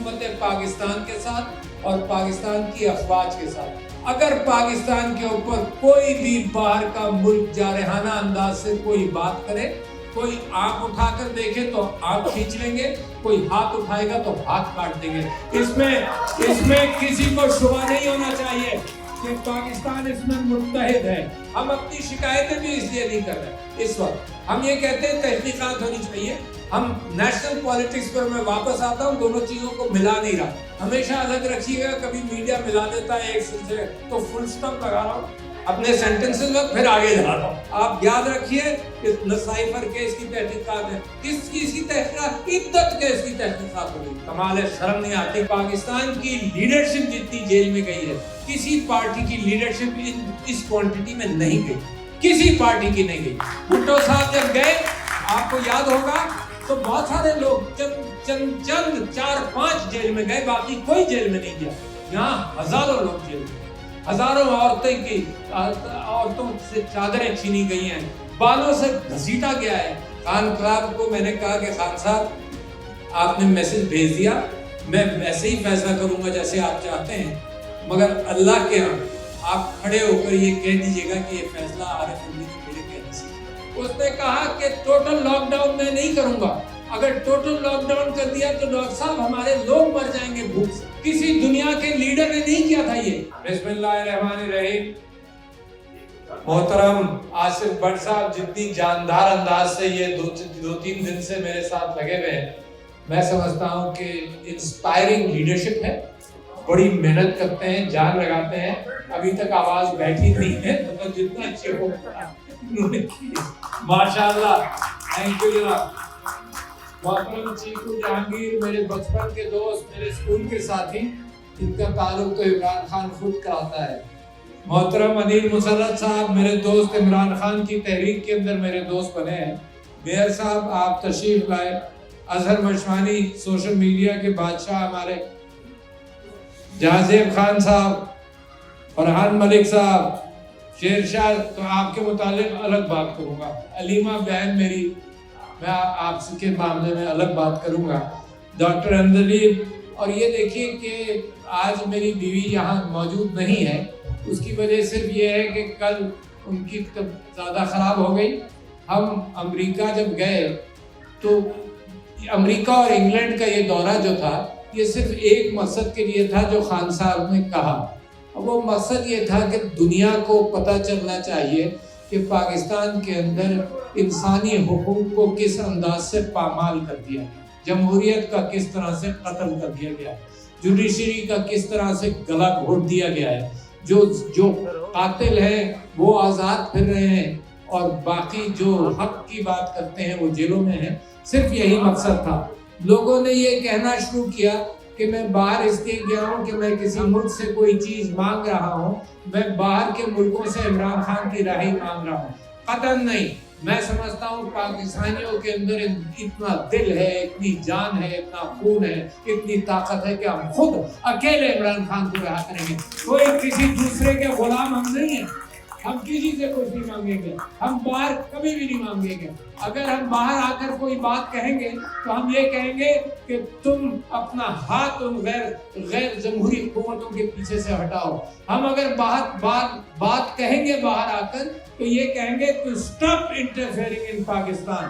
حکومت پاکستان کے ساتھ اور پاکستان کی افواج کے ساتھ۔ اگر پاکستان کے اوپر کوئی بھی باہر کا ملک جارحانہ انداز سے کوئی بات کرے، کوئی آنکھ اٹھا کر دیکھے تو آنکھ کھینچ لیں گے، کوئی ہاتھ اٹھائے گا تو ہاتھ کاٹ دیں گے۔ اس میں کسی کو شبہ نہیں ہونا چاہیے کہ پاکستان اس میں متحد ہے۔ ہم اپنی شکایتیں بھی اس لیے نہیں کر رہے اس وقت، ہم یہ کہتے ہیں تحقیقات ہونی چاہیے۔ ہم نیشنل پالیٹکس پر میں واپس آتا ہوں، دونوں چیزوں کو ملا نہیں رہا۔ ہمیشہ الگ رکھیے گا، کبھی میڈیا ملا دیتا ہے ایک سلسلے تو فل سٹاپ لگا رہا ہوں اپنے سینٹنسز میں، پھر آگے جا رہا ہوں۔ آپ یاد رکھیے کہ نصائفر کیس کی تحقیقات ہے، کس چیز کی تحقیقات؟ عدت کیس کی تحقیقات ہوگی۔ کمال ہے، شرم نہیں آتی۔ پاکستان کی لیڈرشپ جتنی جیل میں گئی ہے، کسی پارٹی کی لیڈرشپ اس کوانٹٹی میں نہیں گئی، کسی پارٹی کی نہیں گئی۔ بھٹو صاحب جب گئے، آپ کو یاد ہوگا، تو بہت سارے لوگ چند 4-5 جیل میں گئے، باقی کوئی جیل میں نہیں گیا۔ یہاں ہزاروں لوگ جیل میں، ہزاروں عورتوں سے چادریں چھینی گئی ہیں، بالوں سے گھسیٹا گیا ہے۔ خان صاحب کو میں نے کہا کہ خان صاحب آپ نے میسج بھیج دیا، میں ویسے ہی فیصلہ کروں گا جیسے آپ چاہتے ہیں، مگر اللہ کے ہاں آپ کھڑے ہو کر یہ کہہ دیجیے گا کہ یہ فیصلہ عارف الدین میرے کہنے سے۔ اس نے کہا کہ ٹوٹل لاک ڈاؤن میں نہیں کروں گا، اگر ٹوٹل لاک ڈاؤن کر دیا تو ڈاکٹر صاحب ہمارے لوگ مر جائیں گے بھوک سے۔ کسی دنیا کے لیڈر نے نہیں کیا تھا یہ۔ بسم اللہ الرحمن الرحیم۔ محترم آصف بٹ صاحب جتنی جاندار انداز سے یہ 2-3 دن سے میرے ساتھ لگے ہوئے ہیں، میں سمجھتا ہوں کہ انسپائرنگ لیڈرشپ ہے، بڑی محنت کرتے ہیں، جان لگاتے ہیں۔ ابھی تک آواز بیٹھی نہیں ہے، تو جتنا اچھے ہو ماشاءاللہ۔ تھینک یو جناب۔ محترم چیکو جہانگیر میرے بچپن کے دوست، میرے اسکول کے ساتھی، ان کا تعلق تو عمران خان خود کراتا ہے۔ محترم انیل مسرت صاحب میرے دوست، عمران خان کی تحریک کے اندر میرے دوست بنے ہیں۔ میئر صاحب آپ تشریف لائے۔ اظہر مشوانی سوشل میڈیا کے بادشاہ ہمارے۔ جہازیب خان صاحب، فرحان ملک صاحب، شیر شاہ تو آپ کے متعلق الگ بات کروں گا۔ علیمہ بہن میری، میں آپ کے معاملے میں الگ بات کروں گا۔ ڈاکٹر اندلیب، اور یہ دیکھیے کہ آج میری بیوی یہاں موجود نہیں ہے، اس کی وجہ صرف یہ ہے کہ کل ان کی طبیعت زیادہ خراب ہو گئی۔ ہم امریکہ جب گئے تو امریکہ اور انگلینڈ کا یہ دورہ جو تھا، یہ صرف ایک مقصد کے لیے تھا جو خان صاحب نے کہا۔ وہ مقصد یہ تھا کہ دنیا کو پتہ چلنا چاہیے کہ پاکستان کے اندر انسانی حقوق کو کس انداز سے پامال کر دیا گیا، جمہوریت کا کس طرح سے قتل کر دیا گیا، جوڈیشری کا کس طرح سے گلا گھونٹ دیا گیا ہے، جو قاتل ہیں وہ آزاد پھر رہے ہیں اور باقی جو حق کی بات کرتے ہیں وہ جیلوں میں ہیں۔ صرف یہی مقصد تھا۔ لوگوں نے یہ کہنا شروع کیا کہ میں باہر اس لیے گیا ہوں کہ میں کسی ملک سے کوئی چیز مانگ رہا ہوں، میں باہر کے ملکوں سے عمران خان کی راہی مانگ رہا ہوں۔ قطعاً نہیں۔ میں سمجھتا ہوں پاکستانیوں کے اندر اتنا دل ہے، اتنی جان ہے، اتنا خون ہے، اتنی طاقت ہے کہ ہم خود اکیلے عمران خان کو رہا کریں گے۔ کوئی کسی دوسرے کے غلام ہم نہیں ہیں، ہم کسی سے کچھ نہیں مانگیں گے، ہم باہر کبھی بھی نہیں مانگیں گے۔ اگر ہم باہر آ کر کوئی بات کہیں گے تو ہم یہ کہیں گے کہ تم اپنا ہاتھ ان غیر جمہوری حکومتوں کے پیچھے سے ہٹاؤ۔ ہم اگر بات کہیں گے باہر آ کر تو یہ کہیں گے to stop interfering in Pakistan،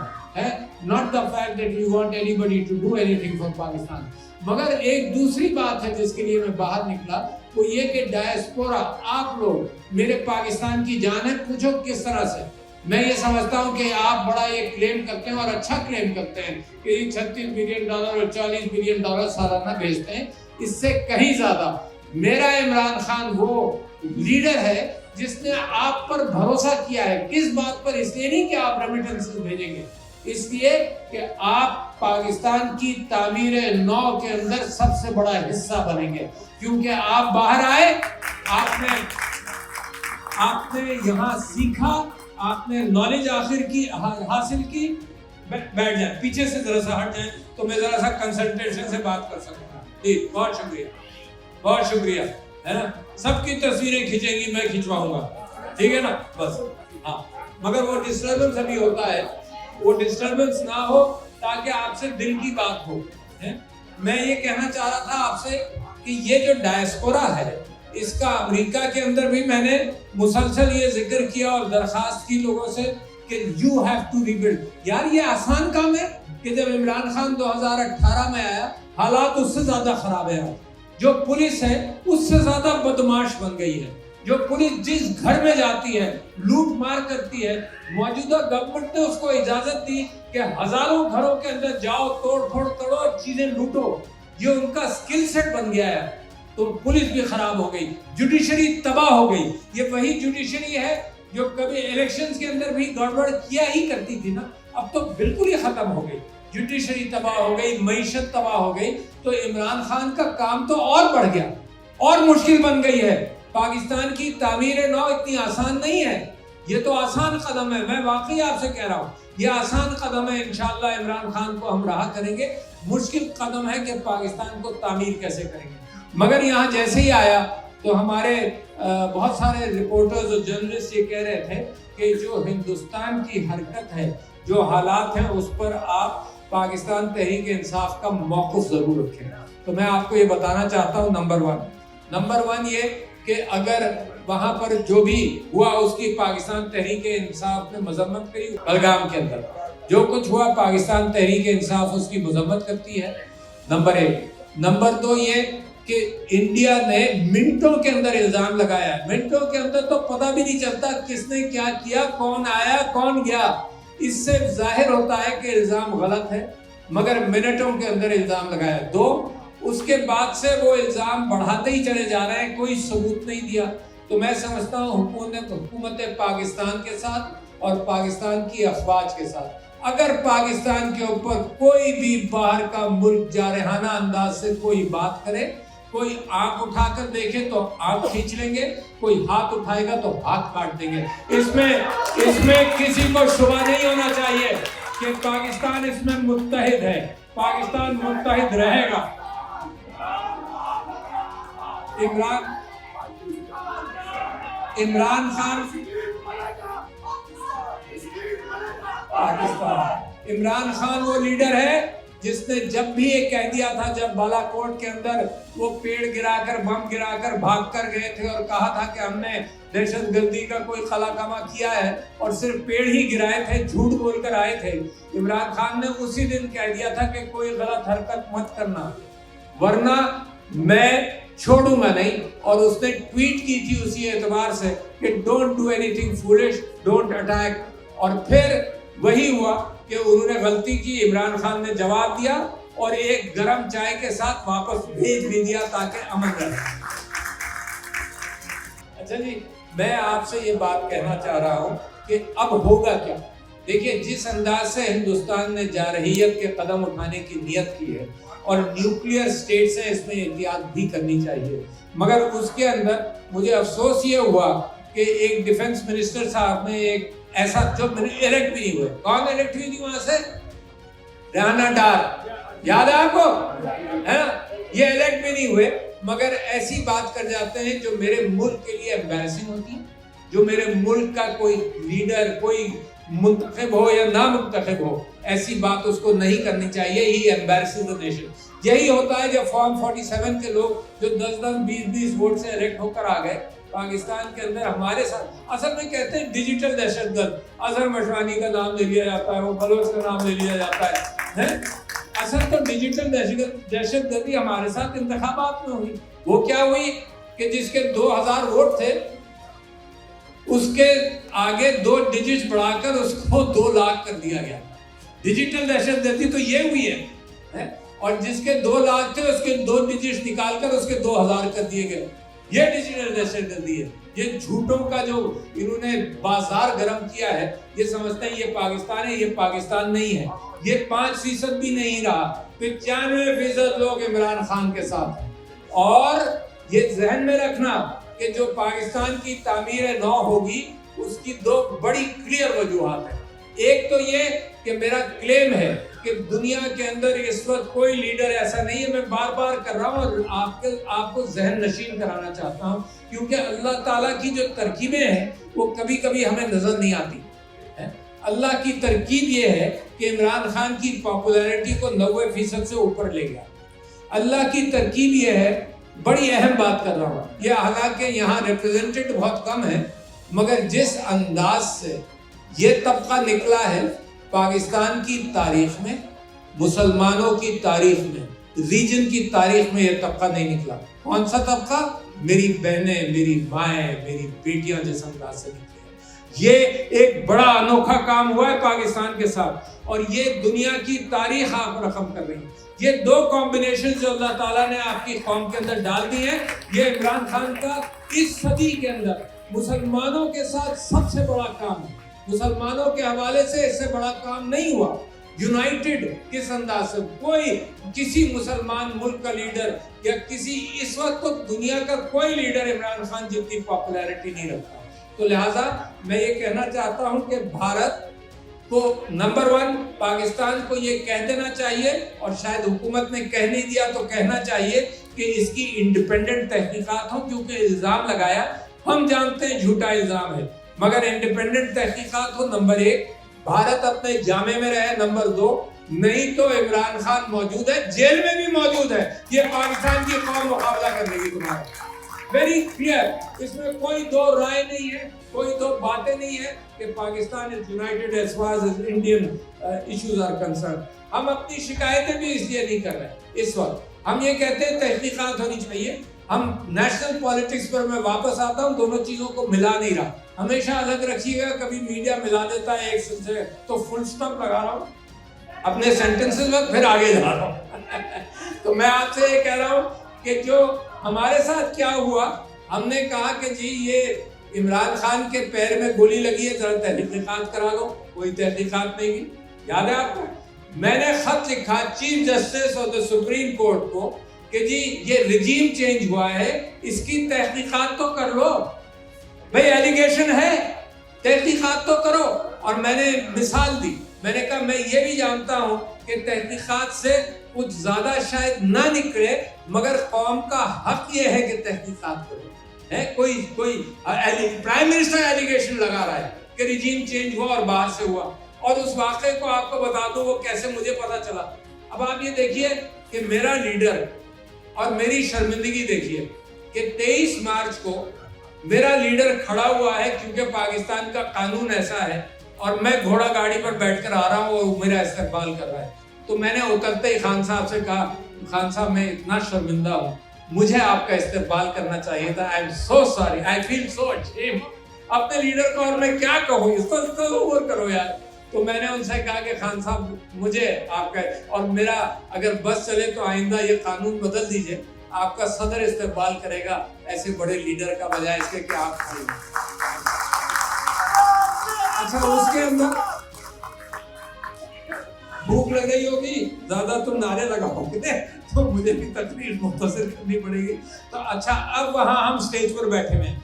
not the fact that we want anybody to do anything for Pakistan۔ مگر ایک دوسری بات ہے جس کے لیے میں باہر نکلا، وہ یہ کہ ڈائسپورا، آپ لوگ میرے پاکستان کی جان ہے، پوچھو کس طرح سے۔ میں یہ سمجھتا ہوں کہ آپ بڑا یہ کلیم کرتے ہیں اور اچھا کلیم کرتے ہیں کہ یہ $36 بلین اور $40 بلین سالانہ بھیجتے ہیں، اس سے کہیں زیادہ میرا عمران خان وہ لیڈر ہے جس نے آپ پر بھروسہ کیا ہے۔ کس بات پر؟ اس لیے نہیں کہ آپ ریمیٹنسز بھیجیں گے، اس لیے کہ آپ پاکستان کی تعمیر نو کے اندر سب سے بڑا حصہ بنیں گے، کیونکہ آپ باہر آئے، آپ نے یہاں سیکھا، آپ نے نالج حاصل کی۔ بیٹھ جائیں، پیچھے سے ذرا سا ہٹ جائیں تو میں ذرا سا کنسنٹریشن سے بات کر سکوں۔ جی بہت شکریہ، بہت شکریہ، ہے نا۔ سب کی تصویریں کھینچیں گی، میں کھنچواؤں گا، ٹھیک ہے نا، بس۔ ہاں، مگر وہ ڈسٹربنس ابھی ہوتا ہے، وہ ڈسٹربنس نہ ہو تاکہ آپ سے دل کی بات ہو۔ میں یہ کہنا چاہ رہا تھا آپ سے کہ یہ جو ڈائسپورا ہے اس کا امریکہ کے اندر بھی میں نے مسلسل یہ ذکر کیا اور درخواست کی لوگوں سے کہ یو ہیو ٹو ریبلڈ. یار یہ آسان کام ہے کہ جب عمران خان 2018 میں آیا حالات اس سے زیادہ خراب ہے. جو پولیس ہے اس سے زیادہ بدمعاش بن گئی ہے. جو پولیس جس گھر میں جاتی ہے لوٹ مار کرتی ہے. موجودہ گورنمنٹ نے اس کو اجازت دی کہ ہزاروں گھروں کے اندر جاؤ, توڑ پھوڑ کرو اور چیزیں لوٹو. یہ ان کا سکل سیٹ بن گیا ہے. تو پولیس بھی خراب ہو گئی, جوڈیشری تباہ ہو گئی. یہ وہی جوڈیشری ہے جو کبھی الیکشنز کے اندر بھی گڑبڑ کیا ہی کرتی تھی نا, اب تو بالکل ہی ختم ہو گئی. جوڈیشری تباہ ہو گئی, معیشت تباہ ہو گئی. تو عمران خان کا کام تو اور بڑھ گیا, اور مشکل بن گئی ہے. پاکستان کی تعمیر نو اتنی آسان نہیں ہے. یہ تو آسان قدم ہے, میں واقعی آپ سے کہہ رہا ہوں یہ آسان قدم ہے. انشاءاللہ عمران خان کو ہم رہا کریں گے. مشکل قدم ہے کہ پاکستان کو تعمیر کیسے کریں گے. مگر یہاں جیسے ہی آیا تو ہمارے بہت سارے رپورٹرز اور جرنلسٹ یہ کہہ رہے تھے کہ جو ہندوستان کی حرکت ہے, جو حالات ہیں, اس پر آپ پاکستان تحریک انصاف کا موقف ضرور رکھیں. تو میں آپ کو یہ بتانا چاہتا ہوں نمبر ون یہ کہ اگر وہاں پر جو بھی ہوا اس کی پاکستان تحریک انصاف نے مذمت کری. بلگام کے اندر جو کچھ ہوا پاکستان تحریک انصاف اس کی مذمت کرتی ہے, نمبر ایک. نمبر دو یہ کہ انڈیا نے منٹوں کے اندر الزام لگایا ہے. منٹوں کے اندر تو پتہ بھی نہیں چلتا کس نے کیا کیا, کون آیا کون گیا. اس سے ظاہر ہوتا ہے کہ الزام غلط ہے, مگر منٹوں کے اندر الزام لگایا. دو, اس کے بعد سے وہ الزام بڑھاتے ہی چلے جا رہے ہیں, کوئی ثبوت نہیں دیا. تو میں سمجھتا ہوں حکومت پاکستان کے ساتھ اور پاکستان کی افواج کے ساتھ اگر پاکستان کے اوپر کوئی بھی باہر کا ملک جارحانہ انداز سے کوئی بات کرے, کوئی آنکھ اٹھا کر دیکھے تو آنکھ کھینچ لیں گے, کوئی ہاتھ اٹھائے گا تو ہاتھ کاٹ دیں گے. اس میں کسی کو شبہ نہیں ہونا چاہیے کہ پاکستان اس میں متحد ہے. پاکستان متحد رہے گا. عمران خان عمران خان وہ لیڈر ہے جس نے جب بھی یہ کہہ دیا تھا, جب بالا کوٹ کے اندر وہ پیڑ گرا کر بم گرا کر بھاگ کر گئے تھے اور کہا تھا کہ ہم نے دہشت گردی کا کوئی خلا کما کیا ہے اور صرف پیڑ ہی گرائے تھے, جھوٹ بول کر آئے تھے. عمران خان نے اسی دن کہہ دیا تھا کہ کوئی غلط حرکت مت کرنا ورنہ میں چھوڑوں گا نہیں. اور اس نے ٹویٹ کی تھی اسی اعتبار سے کہ don't do any thing foolish, don't attack. اور پھر وہی ہوا کہ انہوں نے غلطی کی, عمران خان نے جواب دیا اور ایک گرم چائے کے ساتھ واپس بھیج بھی دیا تاکہ امن رہے. اچھا جی, میں آپ سے یہ بات کہنا چاہ رہا ہوں کہ اب ہوگا کیا. دیکھیے جس انداز سے ہندوستان نے جارحیت کے قدم اٹھانے کی نیت کی ہے اور نیوکلیئر سٹیٹس ہیں, اس میں احتیاط بھی کرنی چاہیے. مگر اس کے اندر مجھے افسوس یہ ہوا کہ ایک ڈیفنس منسٹر صاحب نے ایک ایسا جو الیکٹ بھی نہیں ہوئے. کون الیکٹ ہوئی تھی وہاں سے؟ ریحانہ ڈار, یاد ہے آپ کو, ہے نا؟ یہ الیکٹ بھی نہیں ہوئے مگر ایسی بات کر جاتے ہیں جو میرے ملک کے لیے امبیرسنگ ہوتی ہے. جو میرے ملک کا کوئی لیڈر, کوئی منتخب ہو یا نامنتخب ہو, ایسی بات اس کو نہیں کرنی چاہیے. ہی embarrasses the nation. یہی ہوتا ہے جب فارم 47 کے لوگ جو 10-10, 20-20 ووٹ سے الیکٹ ہو کر آ گئے پاکستان کے اندر ہمارے ساتھ. اصل میں کہتے ہیں ڈیجیٹل دہشت گرد, اظہر مشوانی کا نام لے لیا جاتا ہے, وہ بلوچ کا نام لے لیا جاتا ہے. اصل تو ڈیجیٹل دہشت گردی ہمارے ساتھ انتخابات میں ہوئی. وہ کیا ہوئی کہ جس کے 2000 ووٹ تھے اس کے آگے 2 ڈیجٹ بڑھا کر اس کو 2 لاکھ کر دیا گیا. ڈیجیٹل دہشت گردی تو یہ ہوئی ہے. اور جس کے 2 لاکھ تھے اس کے 2 ڈیجٹ نکال کر اس کے 2000 کر دیے گئے. یہ ڈیجیٹل دہشت گردی ہے. یہ جھوٹوں کا جو انہوں نے بازار گرم کیا ہے, یہ سمجھتے ہیں یہ پاکستان ہے. یہ پاکستان نہیں ہے. یہ 5% بھی نہیں رہا. 95% لوگ عمران خان کے ساتھ ہیں. اور یہ ذہن میں رکھنا کہ جو پاکستان کی تعمیر نو ہوگی اس کی 2 بڑی کلیئر وجوہات ہیں. ایک تو یہ کہ میرا کلیم ہے کہ دنیا کے اندر اس وقت کوئی لیڈر ایسا نہیں ہے. میں بار بار کر رہا ہوں اور آپ کو ذہن نشین کرانا چاہتا ہوں کیونکہ اللہ تعالیٰ کی جو ترکیبیں ہیں وہ کبھی کبھی ہمیں نظر نہیں آتی. اللہ کی ترکیب یہ ہے کہ عمران خان کی پاپولیرٹی کو 90% سے اوپر لے گیا. اللہ کی ترکیب یہ ہے، بڑی اہم بات کر رہا ہوں، یہ حالانکہ یہاں ریپرزینٹڈ بہت کم ہے، مگر جس انداز سے یہ طبقہ نکلا ہے پاکستان کی تاریخ میں، مسلمانوں کی تاریخ میں، ریجن کی تاریخ میں یہ طبقہ نہیں نکلا۔ کون سا طبقہ؟ میری بہنیں، میری مائیں، میری بیٹیاں جس انداز سے نکلی ہیں۔ یہ ایک بڑا انوکھا کام ہوا ہے پاکستان کے ساتھ، اور یہ دنیا کی تاریخ آپ رقم کر رہی ہیں۔ یہ دو کمبینیشن جو اللہ تعالیٰ نے آپ کی قوم کے اندر ڈال دی ہیں، یہ عمران خان کا اس صدی کے اندر مسلمانوں کے ساتھ سب سے بڑا کام ہے۔ مسلمانوں کے حوالے سے اس سے بڑا کام نہیں ہوا۔ یونائٹڈ کس انداز سے، کوئی کسی مسلمان ملک کا لیڈر یا کسی اس وقت تو دنیا کا کوئی لیڈر عمران خان جتنی پاپولیرٹی نہیں رکھتا۔ تو لہٰذا میں یہ کہنا چاہتا ہوں کہ بھارت کو نمبر 1 پاکستان کو یہ کہہ دینا چاہیے، اور شاید حکومت نے کہہ نہیں دیا تو کہنا چاہیے کہ اس کی انڈیپینڈنٹ تحقیقات ہوں، کیونکہ الزام لگایا، ہم جانتے ہیں جھوٹا الزام ہے، مگر انڈیپینڈنٹ تحقیقات ہو۔ نمبر 1 بھارت اپنے جامع میں رہے، نمبر 2 نہیں تو عمران خان موجود ہے، جیل میں بھی موجود ہے، یہ پاکستان کی قوم مقابلہ کرنے کی تمہارا ویری کلیئر، اس میں کوئی دو رائے نہیں ہے، کوئی دو باتیں نہیں ہے کہ Pakistan is united as far as Indian issues are concerned۔ ہم اپنی شکایتیں بھی اس لیے نہیں کر رہے اس وقت، ہم یہ کہتے ہیں تحقیقات ہونی چاہیے۔ ہم نیشنل پالیٹکس پر میں واپس آتا ہوں، دونوں چیزوں کو ملا نہیں رہا، ہمیشہ الگ رکھیے گا، کبھی میڈیا ملا دیتا ہے ایک سے تو فل سٹاپ لگا رہا ہوں اپنے سینٹنسز میں، پھر آگے جا رہا ہوں۔ تو میں آپ سے یہ کہہ رہا ہوں کہ جو ہمارے ساتھ کیا ہوا، ہم نے کہا کہ جی یہ عمران خان کے پیر میں گولی لگی ہے، ذرا تحقیقات کرا لو، کوئی تحقیقات نہیں کی۔ یاد ہے آپ کو میں نے خط لکھا chief justice of the supreme court کو کہ جی یہ رجیم چینج ہوا ہے، اس کی تحقیقات تو کر لو بھئی، ایلیگیشن ہے، تحقیقات تو کرو۔ اور میں نے مثال دی، میں نے کہا میں یہ بھی جانتا ہوں کہ تحقیقات سے کچھ زیادہ شاید نہ نکلے، مگر قوم کا حق یہ ہے کہ تحقیقات کرو۔ کوئی پرائم منسٹر ایلیگیشن لگا رہا ہے کہ رجیم چینج ہوا اور باہر سے ہوا، اور اس واقعے کو آپ کو بتا دوں وہ کیسے مجھے پتا چلا۔ اب آپ یہ دیکھیے کہ میرا لیڈر، اور میری شرمندگی دیکھیے کہ 23 مارچ کو میرا لیڈر کھڑا ہوا ہے، کیونکہ پاکستان کا قانون ایسا ہے، اور میں گھوڑا گاڑی پر بیٹھ کر آ رہا ہوں اور میرا استقبال کر رہا ہے۔ تو میں نے اترتے ہی خان صاحب سے کہا، خان صاحب میں اتنا شرمندہ ہوں، مجھے آپ کا استقبال کرنا چاہیے تھا، I am so sorry, I feel so ashamed۔ اپنے لیڈر کو اور میں کیا کہوں، اس کو اوور کرو یار۔ تو میں نے ان سے کہا کہ خان صاحب مجھے آپ کا، اور میرا اگر بس چلے تو آئندہ یہ قانون بدل دیجئے، آپ کا صدر استقبال کرے گا ایسے بڑے لیڈر کا، بجائے اس کے کہ آپ کھڑے ہیں۔ اچھا اس کے اندر بھوک لگ گئی ہوگی، زیادہ تم نعرے لگاؤ گے تو مجھے بھی تقریر مختصر کرنی پڑے گی۔ تو اچھا اب وہاں ہم سٹیج پر بیٹھے ہیں،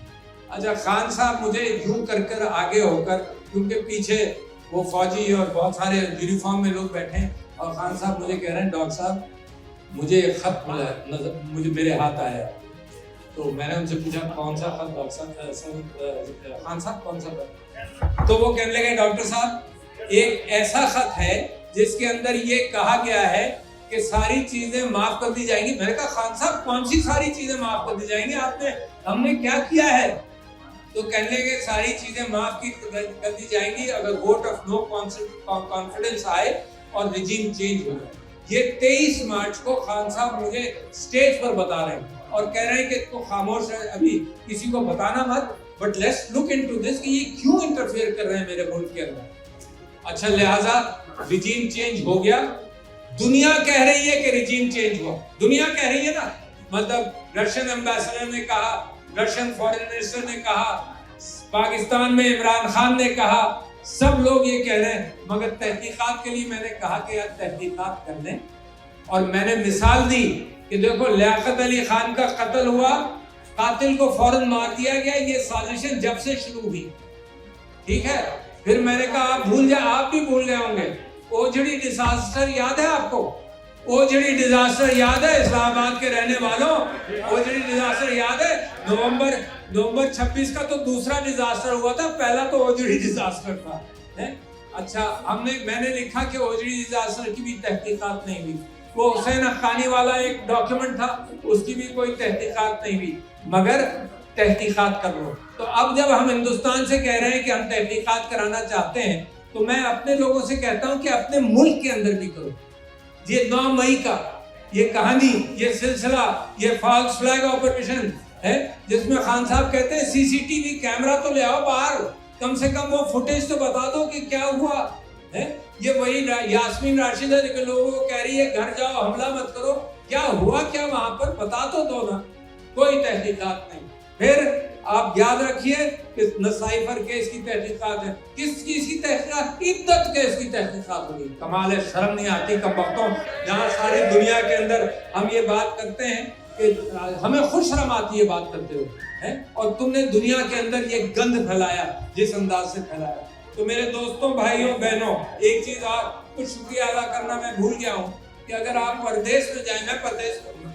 اچھا خان صاحب مجھے یوں کر آگے ہو کر، کیونکہ پیچھے وہ فوجی اور بہت سارے یونیفارم میں لوگ بیٹھے ہیں، اور خان صاحب مجھے کہہ رہے ہیں ڈاکٹر صاحب مجھے ایک خط ملا، مجھے میرے ہاتھ آیا۔ تو میں نے ان سے پوچھا کون سا خط ڈاکٹر صاحب، خان صاحب کون سا خط؟ تو وہ کہنے لگے ڈاکٹر صاحب ایک ایسا خط ہے جس کے اندر یہ کہا گیا ہے کہ ساری چیزیں معاف کر دی جائیں گی۔ میں نے کہا خان صاحب کون سی ساری چیزیں معاف کر دی جائیں گی، ہم نے کیا کیا ہے؟ تو کہنے لگے ساری چیزیں معاف کر دی جائیں گی اگر ووٹ آف نو کانفیڈنس آئے اور رجیم چینج ہو جائے۔ یہ 23 مارچ کو خان صاحب مجھے سٹیج پر بتا رہے ہیں اور کہہ رہے ہیں کہ تو خاموش ہے، ابھی کسی کو بتانا مت، but let's look into this کہ یہ کیوں انٹرفیئر کر رہے ہیں میرے ملک کے اندر۔ اچھا لہٰذا رجیم چینج ہو گیا، دنیا کہہ رہی ہے کہ رجیم چینج ہوا، دنیا کہہ رہی ہے نا، مطلب رشین ایمبیسڈر نے کہا، رشین فارن منسٹر نے کہا، پاکستان میں عمران خان نے کہا، سب لوگ یہ کہہ رہے ہیں، مگر تحقیقات کے لیے میں نے کہا کہ یار تحقیقات کر لیں۔ اور میں نے مثال دی کہ دیکھو لیاقت علی خان کا قتل ہوا، قاتل کو فوراً مار دیا گیا، یہ سازشیں جب سے شروع ہوئی، ٹھیک ہے۔ پھر میں نے کہا آپ بھول جائیں، آپ بھی بھول گئے ہوں گے، اوجھڑی ڈیزاسٹر یاد ہے آپ کو؟ اوجھڑی ڈیزاسٹر یاد ہے اسلام آباد کے رہنے والوں؟ اوجھڑی ڈیزاسٹر یاد ہے؟ نومبر 26 کا تو دوسرا ڈیزاسٹر ہوا تھا، پہلا تو اوجھڑی ڈیزاسٹر تھا۔ اچھا میں نے لکھا کہ اوجھڑی ڈیزاسٹر کی بھی تحقیقات نہیں ہوئی، وہ حسین حقانی والا ایک ڈاکیومنٹ تھا، اس کی بھی کوئی تحقیقات نہیں ہوئی، مگر تحقیقات کر لو۔ تو اب جب ہم ہندوستان سے کہہ رہے ہیں کہ ہم تحقیقات کرانا چاہتے ہیں تو میں اپنے لوگوں سے کہتا ہوں کہ اپنے ملک کے اندر بھی کرو۔ یہ 9 مئی کا یہ کہانی، یہ سلسلہ، یہ فالس فلیگ آپریشن ہے جس میں خان صاحب کہتے ہیں سی سی ٹی وی کیمرہ تو لے آؤ باہر، کم سے کم وہ فوٹیج تو بتا دو کہ کیا ہوا ہے۔ یہ وہی یاسمین راشد ہے جو لوگوں کو کہہ رہی ہے گھر جاؤ حملہ مت کرو، کیا ہوا کیا وہاں پر بتا تو دو نا، کوئی تحقیقات نہیں۔ پھر آپ یاد رکھیے کہ سائفر کیس کی تحقیقات ہے، کس چیز کی تحقیقات؟ عدت کیس کی تحقیقات ہوگی۔ کمال شرم نہیں آتی کم وقتوں جہاں ساری دنیا کے اندر ہم یہ بات کرتے ہیں کہ ہمیں خوش شرم آتی ہے بات کرتے ہوئے، اور تم نے دنیا کے اندر یہ گند پھیلایا جس انداز سے پھیلایا۔ تو میرے دوستوں، بھائیوں، بہنوں، ایک چیز اور کچھ شکریہ ادا کرنا میں بھول گیا ہوں کہ اگر آپ پردیس میں جائیں، میں پردیس میں ہوں،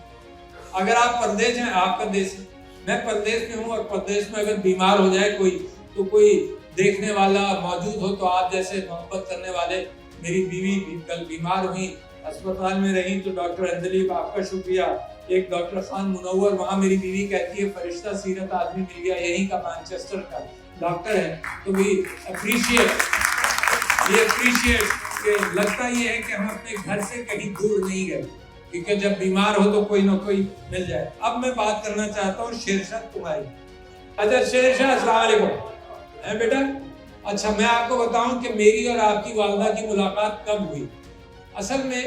اگر آپ پردیس ہیں، آپ کا دیس ہے، میں پردیس میں ہوں، اور پردیس میں اگر بیمار ہو جائے کوئی تو کوئی دیکھنے والا موجود ہو تو آپ جیسے محبت کرنے والے، میری بیوی کل بیمار ہوئی، اسپتال میں رہی، تو ڈاکٹر انجلی آپ کا شکریہ، ایک ڈاکٹر خان منور، وہاں میری بیوی کہتی ہے فرشتہ سیرت آدمی مل گیا، یہیں کا مانچسٹر کا ڈاکٹر ہے، تو بھی اپریشیٹ کہ لگتا یہ ہے کہ ہم اپنے گھر سے کہیں دور نہیں گئے، کیونکہ جب بیمار ہو تو کوئی نہ کوئی مل جائے۔ اب میں بات کرنا چاہتا ہوں شیرشاہ تمہاری۔ اچھا شیرشاہ، السلام علیکم بیٹا۔ اچھا میں آپ کو بتاؤں کہ میری اور آپ کی والدہ کی ملاقات کب ہوئی۔ اصل میں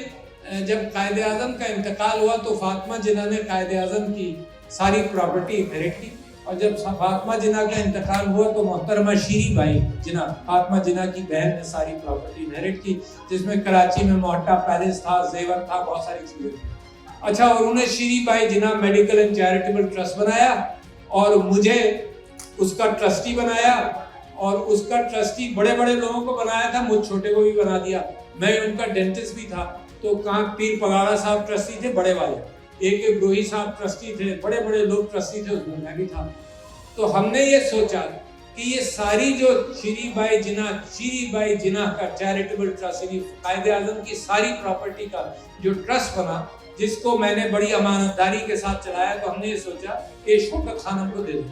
جب قائد اعظم کا انتقال ہوا تو فاطمہ جناح نے قائد اعظم کی ساری پراپرٹی انہیرٹ کی، اور جب فاطمہ جناح کا انتقال ہوا تو محترمہ شیری بائی جناح، فاطمہ جناح کی بہن، نے ساری پراپرٹی انہیرٹ کی، جس میں کراچی میں موہٹا پیلس تھا، زیور تھا، بہت ساری چیزیں تھیں۔ اچھا انہوں نے Sheri Bai Jinnah medical and charitable trust بنایا اور مجھے اس کا ٹرسٹی بنایا، اور اس کا ٹرسٹی بڑے بڑے لوگوں کو بنایا تھا، مجھ چھوٹے کو بھی بنا دیا۔ میں ان کا ڈینٹسٹ بھی تھا، تو کہاں پیر پگاڑا صاحب ٹرسٹی تھے بڑے والے، ایک بروہی صاحب ٹرسٹی تھے، بڑے بڑے لوگ ٹرسٹی تھے، اس میں بھی تھا۔ تو ہم نے یہ سوچا کہ یہ ساری جو شیری بائی جناح کا چیریٹیبل ٹرسٹ، یعنی قائد اعظم کی ساری پراپرٹی کا جو ٹرسٹ بنا، جس کو میں نے بڑی امانت داری کے ساتھ چلایا، تو ہم نے یہ سوچا کہ شوکت خان ہم کو دے دیں۔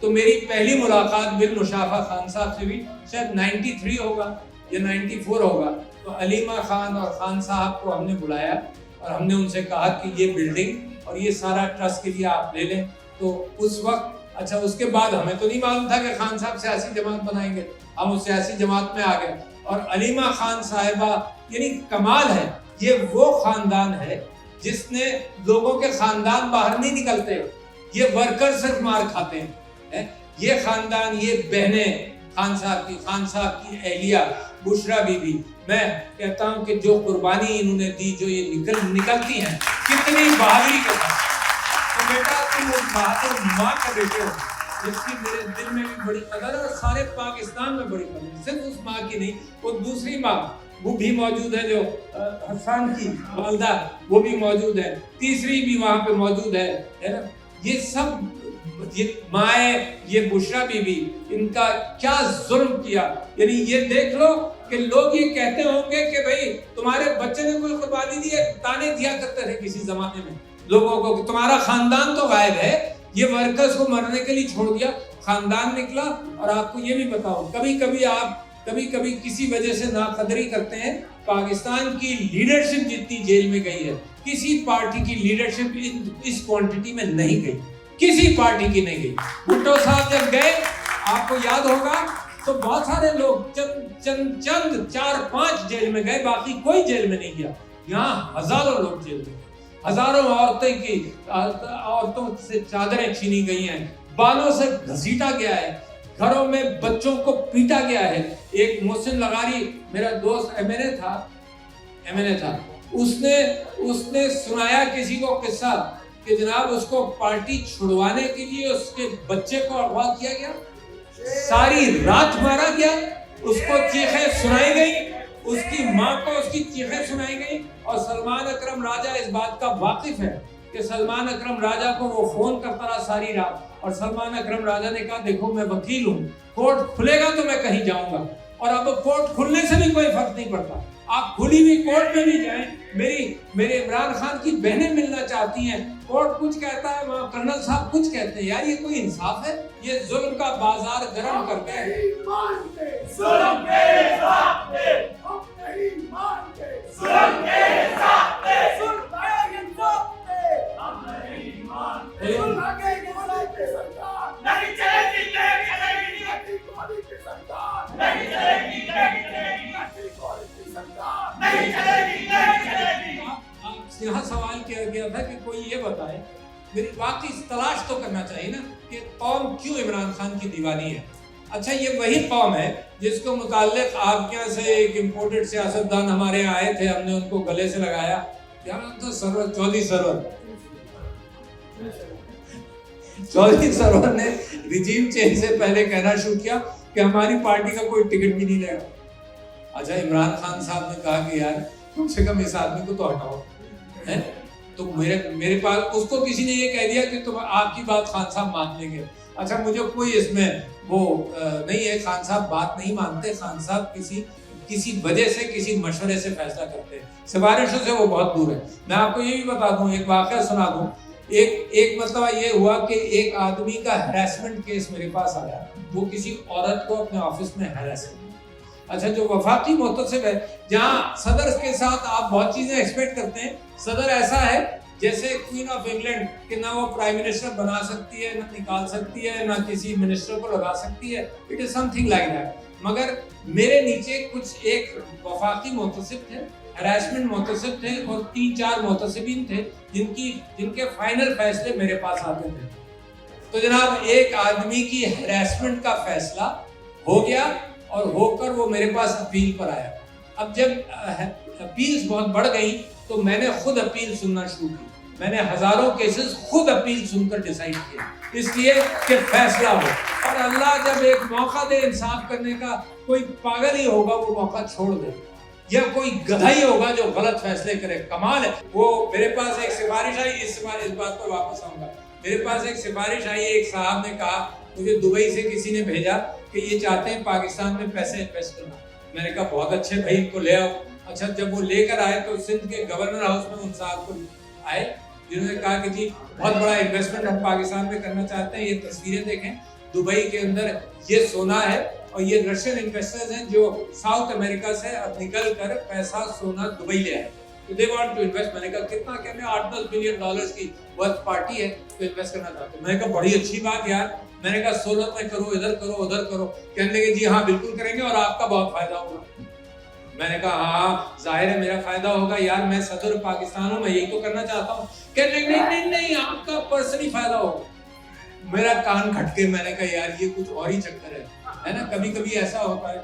تو میری پہلی ملاقات بالمشافہ خان صاحب سے بھی شاید 93 ہوگا یا 94 ہوگا، تو علیمہ خان اور خان صاحب کو ہم نے بلایا اور ہم نے ان سے کہا کہ یہ بلڈنگ اور یہ سارا ٹرسٹ کے لیے آپ لے لیں۔ تو اس وقت اچھا اس کے بعد ہمیں تو نہیں معلوم تھا کہ خان صاحب سیاسی جماعت بنائیں گے، ہم اس سیاسی جماعت میں آ گئے، اور علیمہ خان صاحبہ یعنی کمال ہے، یہ وہ خاندان ہے جس نے لوگوں کے خاندان باہر نہیں نکلتے، یہ ورکر صرف مار کھاتے ہیں۔ یہ خاندان، یہ بہنیں، خان صاحب کی اہلیہ بشرا بی بی، میں کہتا ہوں کہ جو قربانی انہوں نے دی، جو یہ نکلتی ہیں کتنی بہادری کے ساتھ۔ تو بیٹا تم اس بہادر ماں کا بیٹے ہو جس کی میرے دل میں بھی بڑی قدر ہے اور سارے پاکستان میں بڑی قدر ہے، صرف اس ماں کی نہیں، وہ دوسری ماں وہ بھی موجود ہے جو حسان کی والدہ، وہ بھی موجود ہے، تیسری بھی وہاں پہ موجود ہے نا۔ یہ سب یہ مائیں، یہ بشرا بی بی، ان کا کیا ظلم کیا، یعنی یہ دیکھ لو کہ لوگ یہ کہتے ہوں گے کہ بھئی تمہارے بچے نے کوئی قربانی دی ہے، تانے دیا کرتے تھے کسی زمانے میں لوگوں کو کہ تمہارا خاندان تو غائب ہے، یہ ورکرز کو مرنے کے لیے چھوڑ دیا، خاندان نکلا۔ اور آپ کو یہ بھی بتاؤں، کبھی کبھی کسی وجہ سے ناقدری کرتے ہیں، پاکستان کی لیڈرشپ جتنی جیل میں گئی ہے، کسی پارٹی کی لیڈرشپ اس کوانٹٹی میں نہیں گئی، کسی پارٹی کی نہیں گئی۔ بھٹو صاحب جب گئے، آپ کو یاد ہوگا، تو بہت سارے لوگ چند 4-5 جیل میں گئے، باقی کوئی جیل میں نہیں گیا۔ یہاں ہزاروں لوگ جیل میں، ہزاروں عورتوں سے چادریں چھینی گئی ہیں، بالوں سے گھسیٹا گیا ہے، گھروں میں بچوں کو پیٹا گیا ہے۔ ایک محسن لغاری میرا دوست ایم این اے تھا، اس نے سنایا کسی کو قصہ کہ جناب اس کو پارٹی چھڑوانے کے لیے اس کے بچے کو اغوا کیا گیا، ساری رات مارا گیا، اس کو چیخیں سنائی گئی، اس کی ماں کو اس کی چیخیں سنائی گئی۔ اور سلمان اکرم راجہ اس بات کا واقف ہے کہ سلمان اکرم راجہ کو وہ فون کرتا رہا ساری رات، اور سلمان اکرم راجہ نے کہا دیکھو میں وکیل ہوں، کورٹ کھلے گا تو میں کہیں جاؤں گا، اور اب کورٹ کھلنے سے بھی کوئی فرق نہیں پڑتا، آپ کھلی ہوئی کورٹ میں بھی جائیں, میرے عمران خان کی بہنیں ملنا چاہتی ہیں, کورٹ کچھ کہتا ہے, وہاں کرنل صاحب کچھ کہتے ہیں. یار یہ کوئی انصاف ہے؟ یہ ظلم کا بازار گرم کرتے ہیں. ظلم کے ساتھ میں ہم نہیں مانتے, ظلم کے ساتھ میں ظلم کے انصاف میں ہم نہیں مانتے, ظلم کے گولی کی سرکار نہیں چلے گی, نہیں چلے گی, گولی کی سرکار نہیں چلے گی, نہیں چلے گی, گولی کی سرکار نہیں چلے گی, نہیں چلے گی. یہاں سوال کیا گیا تھا کہ کوئی یہ بتائے, میری واقعی تلاش تو کرنا چاہیے نا کہ قوم کیوں عمران خان کی دیوانی ہے. اچھا یہ وہی قوم ہے جس کو متعلق آپ کے یہاں سے ایک امپورٹڈ سیاستدان ہمارے یہاں آئے تھے, ہم نے ان کو گلے سے لگایا, کیا نام تھا, سرور, چودھری سرور نے رجیم چینج سے پہلے کہنا شروع کیا کہ ہماری پارٹی کا کوئی ٹکٹ بھی نہیں لے گا. اچھا عمران خان صاحب نے کہا کہ یار کم سے کم اس آدمی کو تو ہٹاؤ, ہے تو میرے پاس اس کو کسی نے یہ کہہ دیا کہ تم آپ کی بات خان صاحب مان لیں گے. اچھا مجھے کوئی اس میں وہ نہیں ہے, خان صاحب بات نہیں مانتے, خان صاحب کسی وجہ سے, کسی مشورے سے فیصلہ کرتے ہیں, سفارشوں سے وہ بہت دور ہے. میں آپ کو یہ بھی بتا دوں, ایک واقعہ سنا دوں. ایک مرتبہ یہ ہوا کہ ایک آدمی کا ہراسمنٹ کیس میرے پاس آیا, وہ کسی عورت کو اپنے آفس میں ہراس کیا. اچھا جو وفاقی محتسب ہے, جہاں صدر کے ساتھ آپ بہت چیزیں ایکسپیکٹ کرتے ہیں, صدر ایسا ہے جیسے کوئین آف انگلینڈ کہ نہ وہ پرائم منسٹر بنا سکتی ہے, نہ نکال سکتی ہے, نہ کسی منسٹر کو لگا سکتی ہے. It is some thing like that. مگر میرے نیچے کچھ ایک وفاقی محتسب تھے, ہراسمنٹ محتسب تھے, اور 3-4 محتسبین تھے جن کے فائنل فیصلے میرے پاس آتے تھے. تو جناب ایک آدمی کی ہراسمنٹ کا فیصلہ ہو گیا, اور ہو کر وہ میرے پاس اپیل پر آیا. اب جب اپیلز بہت بڑھ گئی تو میں نے خود اپیل سننا شروع کی. میں نے ہزاروں کیسز خود اپیل سن کر ڈیسائیڈ کیا, اس لیے کہ فیصلہ ہو. اور اللہ جب ایک موقع دے انصاف کرنے کا, کوئی پاگل ہی ہوگا وہ موقع چھوڑ دے, یا کوئی گدھا ہی ہوگا جو غلط فیصلے کرے. کمال ہے. وہ میرے پاس ایک سفارش آئی, اس بات پر واپس آؤں گا. میرے پاس ایک سفارش آئی, ایک صاحب نے کہا مجھے دبئی سے کسی نے بھیجا کہ یہ چاہتے ہیں پاکستان میں پیسے انویسٹ کرنا. میں نے کہا بہت اچھے بھائی, ان کو لے آؤ. اچھا جب وہ لے کر آئے تو سندھ کے گورنر ہاؤس میں ان صاحب کو آئے, جنہوں نے کہا کہ جی بہت بڑا انویسٹمنٹ ہم پاکستان میں کرنا چاہتے ہیں, یہ تصویریں دیکھیں, دبئی کے اندر یہ سونا ہے, اور یہ رشین انویسٹرز ہیں جو ساؤتھ امریکہ سے اب نکل کر پیسہ سونا دبئی لے آئے. تو دے وانٹ ٹو انویسٹ. میں نے کہا کتنا, کہنے 8-10 بلین ڈالرز کی ورتھ پارٹی ہے تو انویسٹ کرنا چاہتے ہیں. میں نے کہا بڑی اچھی بات یار. میں نے کہا سولت میں کرو, ادھر کرو, ادھر کرو. کہنے لگے جی ہاں بالکل کریں گے, اور آپ کا بہت فائدہ ہوگا. میں نے کہا ہاں ظاہر ہے میرا فائدہ ہوگا یار, میں صدر پاکستان ہوں, میں یہی تو کرنا چاہتا ہوں. کہنے لگے نہیں آپ کا پرسنلی فائدہ ہوگا. میرا کان کھٹ کے میں نے کہا یار یہ کچھ اور ہی چکر ہے نا. کبھی کبھی ایسا ہوتا ہے,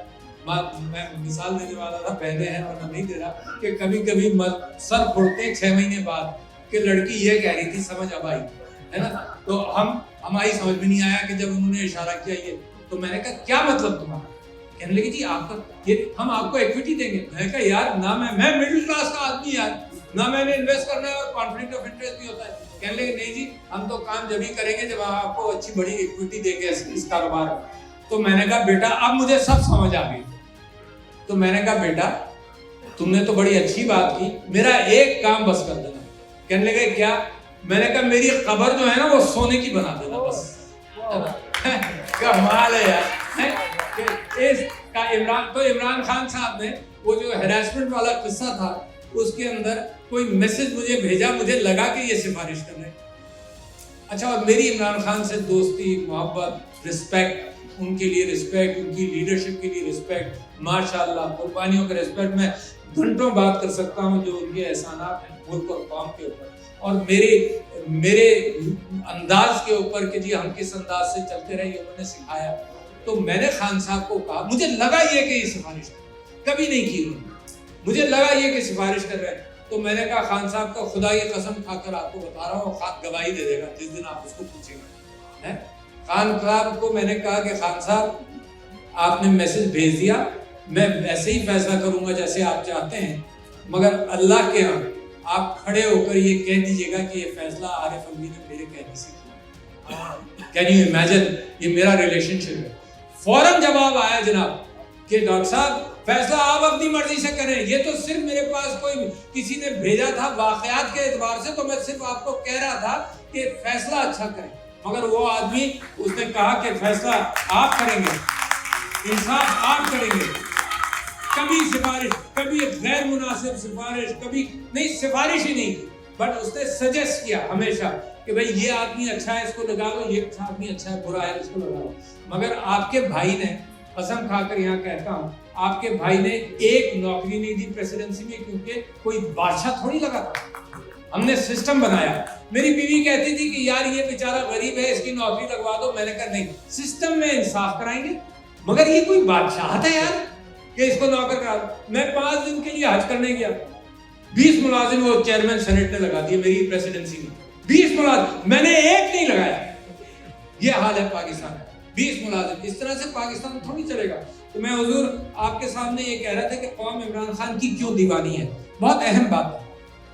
میں مثال دینے والا تھا پہلے ہے ورنہ نہیں دے رہا, کہ کبھی کبھی سر پھوڑتے 6 مہینے بعد کہ لڑکی یہ کہہ رہی تھی, سمجھ اب آئی ہے نا. تو ہماری سمجھ میں نہیں آیا کہ جب انہوں نے اشارہ کیا یہ, تو میں نے کہا کیا مطلب تمہارا. کہنے لگی جی آپ کا یہ ہم آپ کو ایکویٹی دیں گے. میں نے کہا یار نہ میں مڈل کلاس کا آدمی یار, نہ میں نے انویسٹ کرنا ہے, اور کانفلکٹ آف انٹرسٹ بھی ہوتا ہے. کہنے لگے نہیں جی ہم تو کام جب ہی کریں گے جب آپ کو اچھی بڑی ایکویٹی دیں گے اس کاروبار میں. تو میں نے کہا بیٹا اب مجھے سب سمجھ آ گئی. تو میں نے کہا بیٹا تم نے تو بڑی اچھی بات کی, میرا ایک کام بس کر دینا. کہنے لگے کیا. میں نے کہا میری قبر جو ہے نا وہ سونے کی بنا دینا بس. کمال ہے یار. تو عمران خان صاحب نے وہ جو ہراسمنٹ والا قصہ تھا اس کے اندر کوئی میسج مجھے بھیجا, مجھے لگا کہ یہ سفارش کر رہے ہیں. اچھا اور میری عمران خان سے دوستی, محبت, رسپیکٹ, ان کے لیے رسپیکٹ, ان کی لیڈرشپ کے لیے رسپیکٹ, ماشاءاللہ قربانیوں کا رسپیکٹ. میں گھنٹوں بات کر سکتا ہوں جو ان کے احسانات ہیں ملک اور قوم کے اوپر, اور میرے انداز کے اوپر کہ جی ہم کس انداز سے چلتے رہے, انہوں نے سکھایا. تو میں نے خان صاحب کو کہا, مجھے لگا یہ کہ یہ سفارش کبھی نہیں کی انہوں نے, مجھے لگا یہ کہ سفارش کر رہے ہیں. تو میں نے کہا خان صاحب کا خدا کی قسم کھا کر آپ کو بتا رہا ہوں, خان گواہی دے دے گا جس دن آپ اس کو پوچھیں گے. خان صاحب کو میں نے کہا کہ خان صاحب آپ نے میسج بھیج دیا, میں ویسے ہی فیصلہ کروں گا جیسے آپ چاہتے ہیں, مگر اللہ کے ہاں آپ کھڑے ہو کر یہ کہہ دیجیے گا کہ یہ فیصلہ عارف الوی نے میرے کہنے سے کیا. کین یو امیجن, یہ میرا ریلیشن شپ ہے. فوراً جواب آیا جناب کہ ڈاکٹر صاحب فیصلہ آپ اپنی مرضی سے کریں. یہ تو صرف میرے پاس کوئی کسی نے بھیجا تھا واقعات کے اعتبار سے, تو میں صرف آپ کو کہہ رہا تھا کہ فیصلہ اچھا کریں. مگر وہ آدمی اس نے کہا کہ فیصلہ آپ کریں گے, انصاف آپ کریں گے, کبھی سفارش, کبھی غیر مناسب سفارش, کبھی نہیں, سفارش ہی نہیں, بٹ اس نے سجیسٹ کیا ہمیشہ کہ بھئی یہ آدمی اچھا ہے اس کو لگا لو, یہ آدمی اچھا ہے برا ہے اس کو لگا لو. مگر آپ کے بھائی نے, قسم کھا کر یہاں کہتا ہوں, آپ کے بھائی نے ایک نوکری نہیں دی پریسیڈنسی میں, کیونکہ کوئی بادشاہ تھوڑی لگا تھا. ہم نے سسٹم بنایا. میری بیوی کہتی تھی کہ یار یہ بیچارہ غریب ہے اس کی نوکری لگوا دو. میں نے کہا نہیں, سسٹم میں انصاف کرائیں گے. مگر یہ کوئی بادشاہ ہے یار کہ اس کو نوکر کرا دو. میں 5 دن کے لیے حج کرنے گیا, 20 ملازم وہ چیئرمین سینٹ نے لگا دیے میری پریسیڈنسی میں. 20 ملازم, میں نے ایک نہیں لگایا. یہ حال ہے پاکستان کا, 20 ملازم. اس طرح سے پاکستان تھوڑی چلے گا. تو میں حضور آپ کے سامنے یہ کہہ رہا تھا کہ قوم عمران خان کی کیوں دیوانی ہے. بہت اہم بات ہے.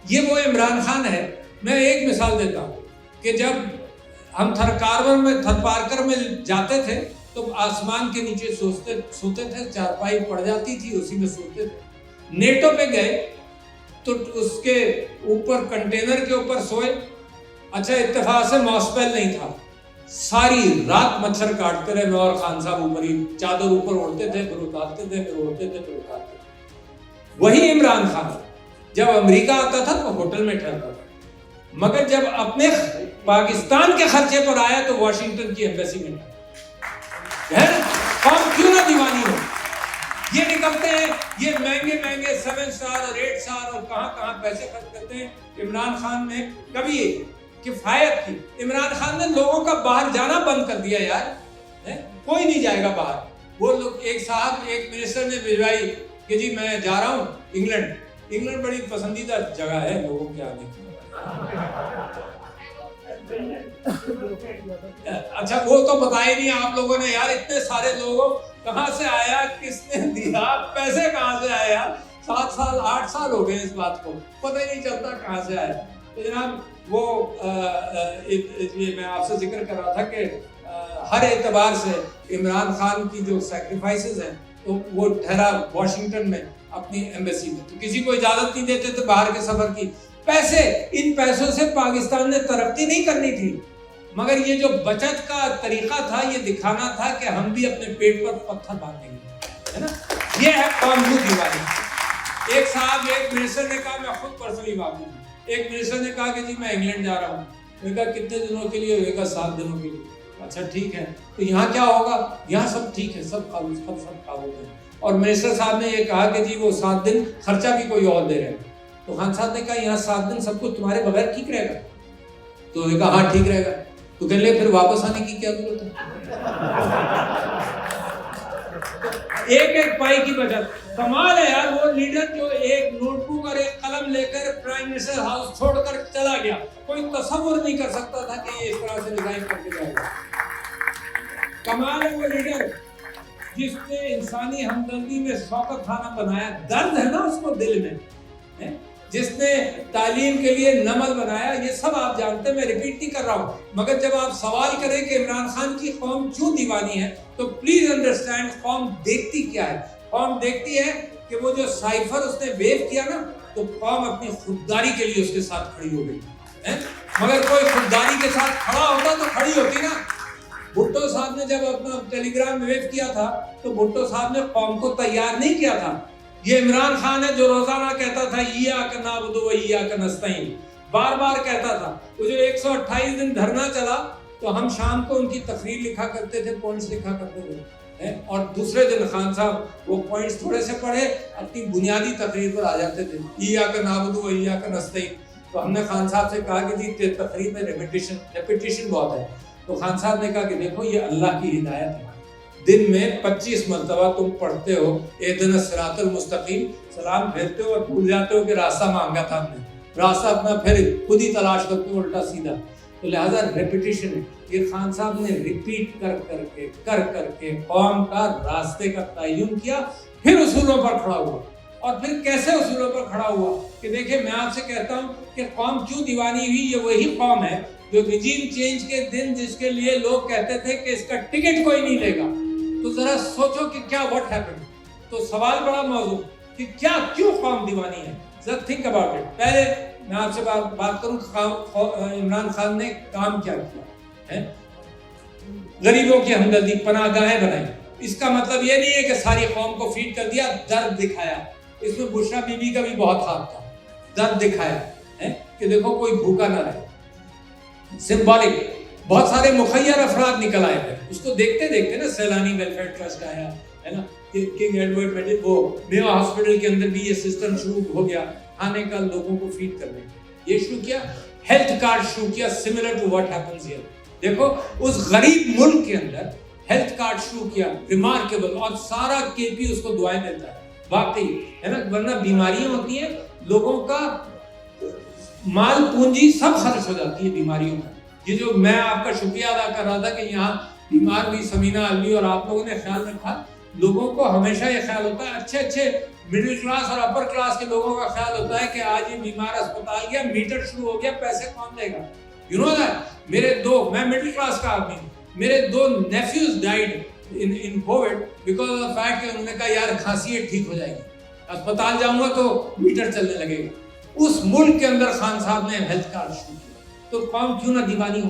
یہ وہ عمران خان ہے. میں ایک مثال دیتا ہوں کہ جب ہم تھرپارکر میں جاتے تھے تو آسمان کے نیچے سوتے تھے, چارپائی پڑ جاتی تھی, اسی میں سوتے تھے. نیٹو پہ گئے تو اس کے اوپر کنٹینر کے اوپر سوئے. اچھا اتفاق سے ماسپیل نہیں تھا, ساری رات مچھر کاٹتے رہے. میں اور خان صاحب اوپر ہی چادر اوپر اوڑھتے تھے, پھر اتارتے تھے, پھر اوڑھتے تھے, پھر اتارتے تھے. وہی عمران خان جب امریکہ آتا تھا تو ہوٹل میں ٹھہرتا تھا, مگر جب اپنے پاکستان کے خرچے پر آیا تو واشنگٹن کی ایمبیسی میں ٹھہرا. قوم کیوں نہ دیوانی ہو. یہ نکلتے ہیں, یہ مہنگے 7 سٹار اور 8 سٹار اور کہاں پیسے خرچ کرتے ہیں. عمران خان نے کبھی کفایت کی. عمران خان نے لوگوں کا باہر جانا بند کر دیا یار, کوئی نہیں جائے گا باہر. وہ لوگ, ایک منسٹر نے بھجوائی کہ جی میں جا رہا ہوں انگلینڈ. انگلینڈ بڑی پسندیدہ جگہ ہے لوگوں کے آنے کی. اچھا وہ تو بتایا نہیں آپ لوگوں نے یار, اتنے سارے لوگوں کہاں سے آیا, کس نے دیا, پیسے کہاں سے آیا. 7 سال 8 سال ہو گئے اس بات کو, پتہ ہی نہیں چلتا کہاں سے آیا. تو جناب وہ یہ میں آپ سے ذکر کر رہا تھا کہ ہر اعتبار سے عمران خان کی جو سیکریفائسز ہیں تو وہ ٹھہرا واشنگٹن میں اپنی ایمبیسی میں. تو کسی کو اجازت نہیں دیتے تھے باہر کے سفر کی. پیسے, ان پیسوں سے پاکستان نے ترقی نہیں کرنی تھی, مگر یہ جو بچت کا طریقہ تھا یہ دکھانا تھا کہ ہم بھی اپنے پیٹ پر پتھر باندھیں گے, ہے نا. یہ ہے قوم کی دیوانی. ایک منسٹر نے کہا, میں خود پرسنلی معلوم ہوں, ایک منسٹر نے کہا کہ جی میں انگلینڈ جا رہا ہوں. میں کہا کتنے دنوں کے لیے؟ ہوئے گا 7 دنوں کے لیے. اچھا ٹھیک ہے, تو یہاں کیا ہوگا؟ یہاں سب ٹھیک ہے, سب قابو میں. اور منسٹر صاحب نے یہ کہا کہ جی وہ 7 دن خرچہ بھی کوئی اور دے رہے ہیں. تو خان صاحب نے کہا یہاں 7 دن سب کچھ تمہارے بغیر ٹھیک رہے گا؟ تو انہوں نے کہا ہاں ٹھیک رہے گا. تو کہنے لگے پھر واپس آنے کی کیا ضرورت ہے؟ ایک پائی کی بچت. کمال ہے یار, وہ لیڈر جو ایک نوٹ بک اور ایک قلم لے کر پرائم منسٹر ہاؤس چھوڑ کر چلا گیا, کوئی تصور نہیں کر سکتا تھا کہ یہ اس طرح سے ریزائن کر کے جائے گا. کمال ہے وہ لیڈر جس نے انسانی ہمدردی میں شوکت خانہ بنایا. درد ہے نا اس کو دل میں, جس نے تعلیم کے لیے نمل بنایا. یہ سب آپ جانتے ہیں, میں ریپیٹ نہیں کر رہا ہوں. مگر جب آپ سوال کریں کہ عمران خان کی قوم کیوں دیوانی ہے, تو پلیز انڈرسٹینڈ قوم دیکھتی کیا ہے. قوم دیکھتی ہے کہ وہ جو سائفر اس نے ویو کیا نا, تو قوم اپنی خودداری کے لیے اس کے ساتھ کھڑی ہو گئی. مگر کوئی خودداری کے ساتھ کھڑا ہوتا تو کھڑی ہوتی نا. بھٹو صاحب نے جب اپنا ٹیلی گرام ویو کیا تھا تو بھٹو صاحب نے قوم کو تیار نہیں کیا تھا. یہ عمران خان ہے جو روزانہ کہتا تھا ایاک نعبد و ایاک نستعین, بار بار کہتا تھا. وہ جو 128 دن دھرنا چلا تو ہم شام کو ان کی تقریر لکھا کرتے تھے, پوائنٹس لکھا کرتے تھے, اور دوسرے دن خان صاحب وہ پوائنٹس تھوڑے سے پڑھے اپنی بنیادی تقریر پر آ جاتے تھے, ایاک نعبد و ایاک نستعین. تو ہم نے خان صاحب سے کہا کہ جی تقریر میں ریپیٹیشن بہت ہے. تو خان صاحب نے کہا کہ دیکھو یہ اللہ کی ہدایت ہے, دن میں 25 مرتبہ تم پڑھتے ہو اہدنا الصراط المستقیم, سلام پھیرتے ہو اور بھول جاتے ہو کہ راستہ مانگا تھا ہم نے, راستہ اپنا پھر خود ہی تلاش کرتے ہو الٹا سیدھا. تو لہٰذا ریپیٹیشن ہے. یہ خان صاحب نے ریپیٹ کر کے قوم کا راستے کا تعین کیا, پھر اصولوں پر کھڑا ہوا. اور پھر کیسے اصولوں پر کھڑا ہوا کہ دیکھیں میں آپ سے کہتا ہوں کہ قوم کیوں دیوانی ہوئی. یہ وہی قوم ہے جو رجیم چینج کے دن جس کے لیے لوگ کہتے تھے کہ اس کا ٹکٹ کوئی نہیں لے گا. تو ذرا سوچو کہ کیا واٹ ہیپن. تو سوال بڑا موضوع کہ کیوں قوم دیوانی ہے. ذرا تھنک اباؤٹ اٹ. پہلے میں آپ سے بات کروں عمران خان نے کام کیا کیا ہے. غریبوں کی ہمدردی، پناہ گاہیں بنائی. اس کا مطلب یہ نہیں ہے کہ ساری قوم کو فیڈ کر دیا، درد دکھایا. اس میں بشرا بی بی کا بھی بہت ہاتھ تھا. درد دکھایا ہے کہ دیکھو کوئی بھوکا نہ رہے. سمبولک بہت سارے مخیر افراد نکل آئے تھے. اس کو دیکھتے دیکھتے نا سیلانی ویلفیئر ٹرسٹ آیا ہے نا، کنگ ایڈورڈ وہ میو ہاسپٹل کے اندر بھی یہ سسٹم شروع ہو گیا کھانے کا، لوگوں کو فیڈ کرنے کا. یہ شروع کیا، ہیلتھ کارڈ شروع کیا similar to what happens here. دیکھو اس غریب ملک کے اندر ہیلتھ کارڈ شروع کیا، ریمارکیبل. اور سارا کے پی اس کو دعائیں دیتا ہے واقعی ہے نا. ورنہ بیماریاں ہوتی ہیں، لوگوں کا مال پونجی سب خرچ ہو جاتی ہے بیماریوں میں. یہ جو میں آپ کا شکریہ ادا کر رہا تھا کہ یہاں بیمار بھی سمینہ علوی اور آپ لوگوں نے خیال رکھا. لوگوں کو ہمیشہ یہ خیال ہوتا ہے، اچھے مڈل کلاس اور اپر کلاس کے لوگوں کا خیال ہوتا ہے کہ آج یہ بیمار اسپتال گیا، میٹر شروع ہو گیا، پیسے کون دے گا. یو نو دیٹ میں مڈل کلاس کا آدمی ہوں. میرے 2 nephews died in Covid because of the fact کہ انہوں نے کہا یار کھانسی ہے ٹھیک ہو جائے گی، اسپتال جاؤں گا تو میٹر چلنے لگے گا. اس ملک کے اندر خان صاحب نے ہیلتھ کارڈ شروع کیا. تو قوم کیوں نہ دیوانی ہو.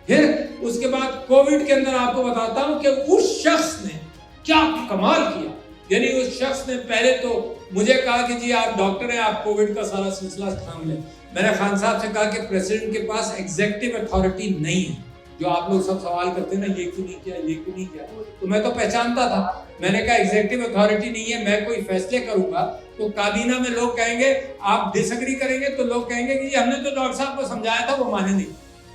پھر اس کے بعد کووڈ کے اندر آپ کو بتاتا ہوں کہ اس شخص نے کیا کمال کیا. یعنی اس شخص نے پہلے تو مجھے کہا کہ جی آپ ڈاکٹر ہیں، آپ کووڈ کا سارا سلسلہ تھام لیں. میں نے خان صاحب سے کہا کہ پریزیڈنٹ کے پاس ایگزیکٹو اتھارٹی نہیں ہے. جو آپ لوگ سب سوال کرتے ہیں نا یہ کیوں نہیں کیا، یہ کیوں نہیں کیا، تو میں تو پہچانتا تھا. میں نے کہا ایگزیکٹو اتھارٹی نہیں ہے، میں کوئی فیصلے کروں گا تو کابینہ میں لوگ کہیں گے، آپ ڈس ایگری کریں گے تو لوگ کہیں گے کہ ہم نے تو ڈاکٹر صاحب کو سمجھایا تھا وہ مانے نہیں.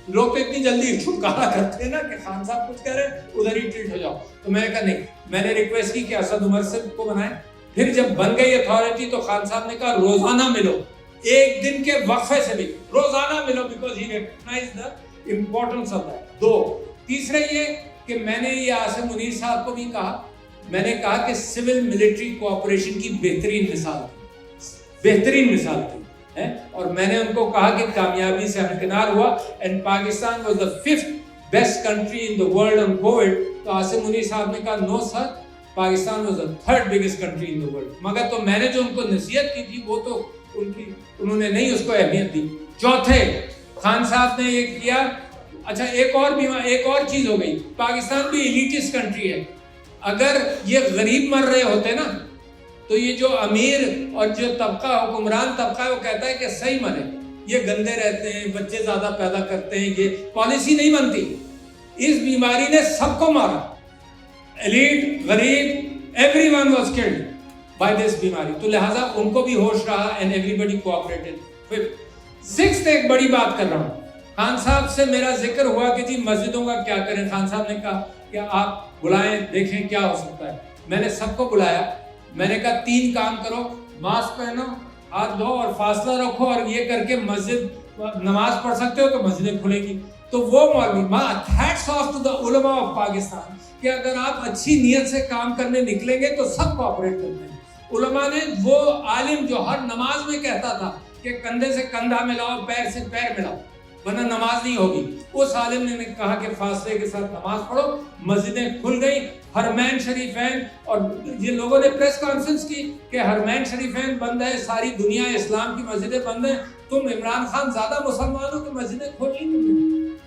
لوگ تو اتنی جلدی چھٹکارا کرتے ہیں نا کہ خان صاحب کچھ کہہ رہے ہیں ادھر ہی ٹریٹ ہو جاؤ. تو میں نے کہا نہیں. میں نے ریکویسٹ کی کہ اسد عمر سے کو بنائیں. پھر جب بن گئی اتھارٹی تو خان صاحب نے کہا روزانہ ملو، ایک دن کے وقفے سے بھی روزانہ ملو because he recognize the importance of that. 2 تیسرا یہ کہ میں نے یہ عاصم منیر صاحب کو بھی کہا، میں نے کہا کہ سول ملٹری کوآپریشن کی بہترین مثال تھی اور میں نے ان کو کہا کہ کامیابی سے ہمکنار ہوا. And Pakistan was the 5th best country in the world on COVID. تو عاصم منیر صاحب نے کہا no sir, Pakistan was the 3rd biggest country in the world. مگر تو میں نے جو ان کو نصیحت کی تھی وہ تو انہوں نے نہیں اس کو اہمیت دی. چوتھے خان صاحب نے یہ کیا. اچھا ایک اور چیز ہو گئی، پاکستان بھی ایلیٹسٹ کنٹری ہے. اگر یہ غریب مر رہے ہوتے نا تو یہ جو امیر اور جو طبقہ حکمران طبقہ ہے وہ کہتا ہے کہ صحیح مرے، یہ گندے رہتے ہیں، بچے زیادہ پیدا کرتے ہیں، یہ پالیسی نہیں بنتی. اس بیماری نے سب کو مارا، ایلیٹ، غریب، every one was killed by this بیماری. تو لہٰذا ان کو بھی ہوش رہا اینڈ ایوری بڈی کوآپریٹڈ. 6 ایک بڑی بات کر رہا ہوں. خان صاحب سے میرا ذکر ہوا کہ جی مسجدوں کا کیا کریں. خان صاحب نے کہا کہ آپ بلائیں دیکھیں کیا ہو سکتا ہے. میں نے سب کو بلایا. میں نے کہا 3 کام کرو، ماسک پہنو، ہاتھ دھو اور فاصلہ رکھو، اور یہ کر کے مسجد نماز پڑھ سکتے ہو تو مسجدیں کھلے گی. تو وہ مولوی ہیٹس آف ٹو دا علماء آف پاکستان کہ اگر آپ اچھی نیت سے کام کرنے نکلیں گے تو سب کوآپریٹ کرتے ہیں. علماء نے وہ عالم جو ہر نماز میں کہتا تھا کہ کندھے سے کندھا ملاؤ، پیر سے پیر ملاؤ ورنہ نماز نہیں ہوگی، اس عالم نے کہا کہ فاصلے کے ساتھ نماز پڑھو. مسجدیں کھل گئی، حرمین شریفین، اور یہ لوگوں نے پریس کانفرنس کی کہ حرمین شریفین بند ہے، ساری دنیا اسلام کی مسجدیں بند ہیں، تم عمران خان زیادہ مسلمان ہو کہ مسجدیں کھول گئی.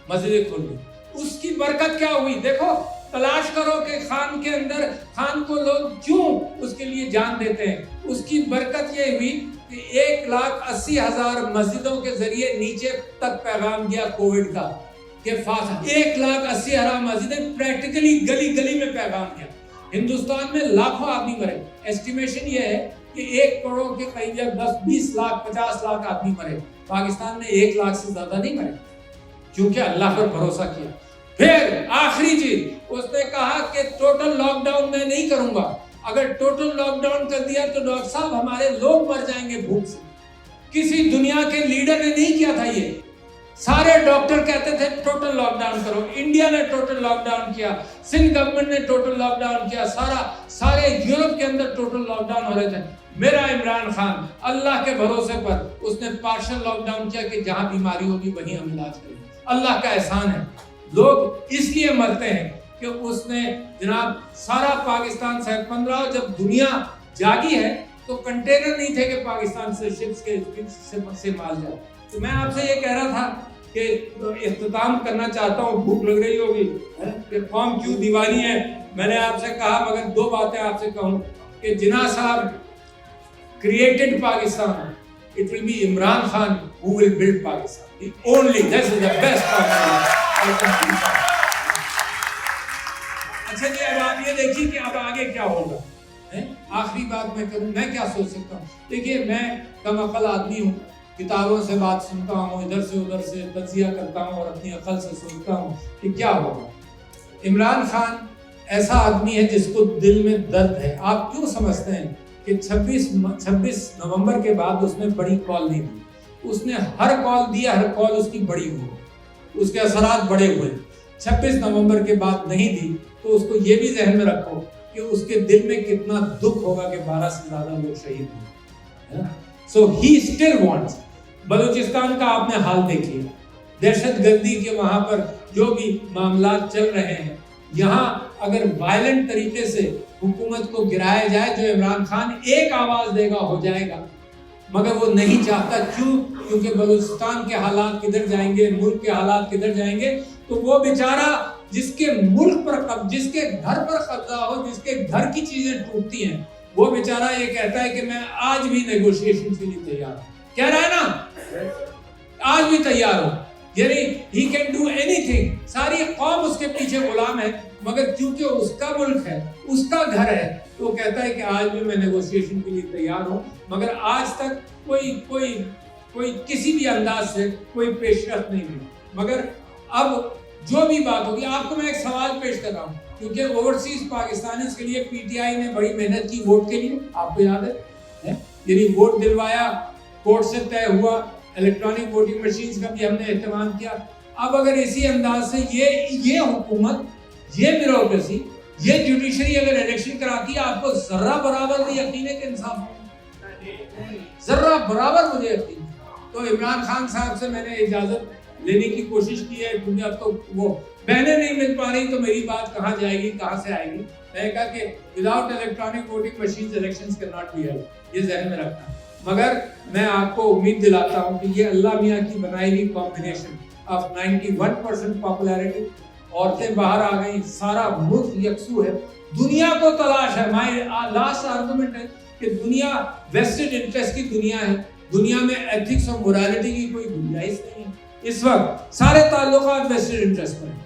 مسجدیں کھول گئی. اس کی برکت کیا ہوئی دیکھو. تلاش کرو کہ خان کے اندر خان کو لوگ کیوں اس کے لیے جان دیتے ہیں. اس کی برکت یہ ہوئی کہ 1,80,000 مسجدوں کے ذریعے نیچے تک پیغام گیا کووڈ کا کہ 1,80,000 مسجدیں پریکٹیکلی گلی گلی میں پیغام گیا. ہندوستان میں لاکھوں آدمی مرے. ایسٹیمیشن یہ ہے کہ 1 کروڑ کے قریب 10-20 لاکھ 50 لاکھ آدمی مرے. پاکستان میں 1 لاکھ سے زیادہ نہیں مرے کیونکہ اللہ پر بھروسہ کیا. پھر آخری چیز اس نے کہا کہ ٹوٹل لاک ڈاؤن میں نہیں کروں گا. اگر ٹوٹل لاک ڈاؤن کر دیا تو ڈاکٹر صاحب ہمارے لوگ مر جائیں گے بھوک سے. کسی دنیا کے لیڈر نے نہیں کیا تھا یہ. سارے ڈاکٹر کہتے تھے ٹوٹل لاک ڈاؤن کرو. انڈیا نے ٹوٹل لاک ڈاؤن کیا، سندھ گورنمنٹ نے ٹوٹل لاک ڈاؤن کیا، سارے یورپ کے اندر ٹوٹل لاک ڈاؤن ہو رہے تھے. میرا عمران خان اللہ کے بھروسے پر اس نے پارشل لاک ڈاؤن کیا کہ جہاں بیماری ہوگی وہیں ہم علاج کریں. اللہ کا احسان ہے. لوگ اس لیے مرتے ہیں کہ اس نے جناب سارا پاکستان صحت مند رہا. جب دنیا جاگی ہے تو کنٹینر نہیں تھے کہ پاکستان سے شپس سے مال جائے. تو میں آپ سے یہ کہہ رہا تھا کہ اختتام کرنا چاہتا ہوں, بھوک لگ رہی ہوگی کہ قوم کیوں دیوانی ہے. میں نے آپ سے کہا مگر دو باتیں آپ سے کہوں کہ جناح صاحب created Pakistan, it will be Imran Khan who will build Pakistan. The only, this is the best Pakistan. اچھا جی, اب آپ یہ دیکھیے کہ اب آگے کیا ہوگا. آخری بات میں کروں, میں کیا سوچ سکتا ہوں. دیکھیے میں کم عقل آدمی ہوں, کتابوں سے بات سنتا ہوں, ادھر سے ادھر سے تجزیہ کرتا ہوں اور اپنی عقل سے سوچتا ہوں کہ کیا ہوگا. عمران خان ایسا آدمی ہے جس کو دل میں درد ہے. آپ کیوں سمجھتے ہیں کہ 26 نومبر کے بعد اس نے بڑی کال نہیں دی. اس نے ہر کال دیا, ہر کال اس کی بڑی ہوئی, اس کے اثرات بڑے ہوئے. 26 نومبر کے بعد نہیں دی تو اس کو یہ بھی ذہن میں رکھو کہ اس کے دل میں کتنا دکھ ہوگا کہ 12 سے زیادہ لوگ شہید ہوئے. سو ہی اسٹل وانٹس. بلوچستان کا آپ نے حال دیکھیے, دہشت گردی کے وہاں پر جو بھی معاملات چل رہے ہیں, یہاں اگر وائلنٹ طریقے سے حکومت کو گرایا جائے جو عمران خان ایک آواز دے گا ہو جائے گا, مگر وہ نہیں چاہتا. کیوں؟ کیونکہ بلوچستان کے حالات کدھر جائیں گے, ملک کے حالات کدھر جائیں گے. تو وہ بیچارہ جس کے ملک پر, جس کے گھر پر قبضہ ہو, جس کے گھر کی چیزیں ٹوٹتی ہیں, وہ بیچارہ یہ کہتا ہے کہ میں آج بھی نیگوشیشن کے لیے تیار ہوں. کہہ رہا ہے نا, آج بھی تیار ہوں. یعنی he can do anything. ساری قوم اس کے پیچھے غلام ہے, مگر کیونکہ اس کا ملک ہے, اس کا گھر ہے, تو وہ کہتا ہے کہ آج بھی میں نیگوشیشن کے لیے تیار ہوں. مگر آج تک کوئی کسی بھی انداز سے کوئی پیش رفت نہیں ہوئی. مگر اب جو بھی بات ہوگی, آپ کو میں ایک سوال پیش کر رہا ہوں, کیونکہ اوورسیز پاکستانیز کے لیے پی ٹی آئی نے بڑی محنت کی ووٹ کے لیے, آپ کو یاد ہے, یعنی ووٹ دلوایا, کورٹ سے طے ہوا, الیکٹرانک ووٹنگ مشینز کا بھی ہم نے اہتمام کیا. اب اگر اسی انداز سے یہ حکومت, یہ بیوروکریسی, یہ جوڈیشری اگر الیکشن کراتی ہے, آپ کو ذرہ برابر بھی یقین ہے کہ انصاف ہوگا, ذرہ برابر مجھے یقین. تو عمران خان صاحب سے میں نے اجازت لینے کی کوشش کی ہے, کیونکہ اب تو وہ بہنیں نہیں مل پا رہی, تو میری بات کہاں جائے گی, کہاں سے آئے گی. میں نے کہا کہ without electronic voting machines elections can not be held, یہ ذہن میں رکھنا. مگر میں آپ کو امید دلاتا ہوں کہ یہ اللہ میاں کی بنائی ہوئی کمبینیشن آف 91% پاپولیرٹی, عورتیں باہر آ گئیں, سارا ملک یکسو ہے, دنیا کو تلاش ہے. مائی لاسٹ آرگومنٹ ہے کہ دنیا ویسٹڈ انٹرسٹ کی دنیا ہے, دنیا میں ایتھکس اور مورالیٹی کی کوئی گنجائش نہیں ہے. اس وقت سارے تعلقات ویسٹڈ انٹرسٹ پر ہیں.